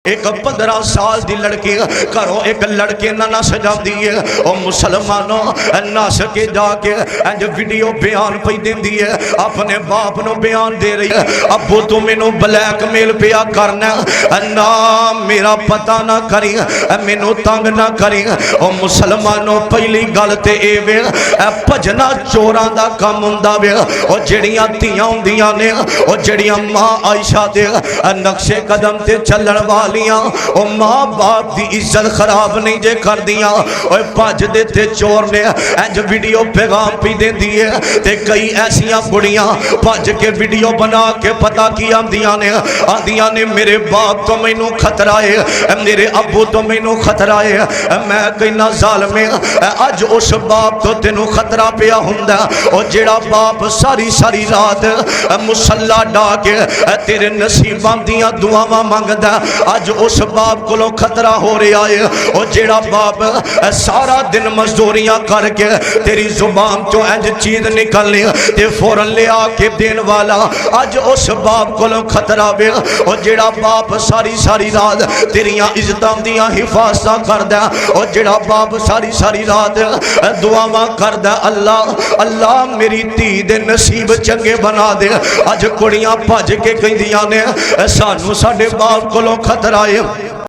एक 15 साल की लड़की घरों एक लड़के ना नस जाती है और मुसलमानों नस के जाके इंज वीडियो बयान पई देंदी है अपने बाप नूं बयान दे रही है अब्बू तू मैनू ब्लैकमेल पिया करना ना मेरा पता ना करी मैनू तंग ना करी। और मुसलमानों पहली गल ते ए वे भजना चोरां दा काम हुंदा वे और जड़ियां धीआं हुंदियां ने और जड़ियां मां आयशा दे नक्शे कदम ते चलण वाली ओ मां बाप की इज्जत खराब नहीं जे कर दिया और भज देते चोर ने इंज वीडियो पैगाम पी देंदी है ते कई ऐसिया कुड़ियां भज के वीडियो बना के पता की आंदियां ने मेरे बाप तो मैनू खतरा है मेरे अब्बू तो मैनू खतरा है मैं कहना ज़ालमे अज उस बाप तो तेनू खतरा पिया हुंदा और जेड़ा बाप सारी सारी रात मुसल्ला डा के तेरे नसीबां दियां दुआवां मंगदा अज उस बाप को खतरा हो रहा है और जेड़ा बाप सारा दिन मजदूरियां करके तेरी जुबान चो इंज चीज निकलनी ते फौरन लिया के देन वाला अज उस बाप को खतरा वे और जेड़ा बाप सारी सारी रात तेरिया इज्जतां दियां हिफाजत करदा और जेड़ा बाप सारी सारी रात दुआवां करदा अल्लाह अल्लाह मेरी धी दे नसीब चंगे बना दे। अज कुड़ियां भज के कहंदियां ने सानू साडे बाप को खतरा है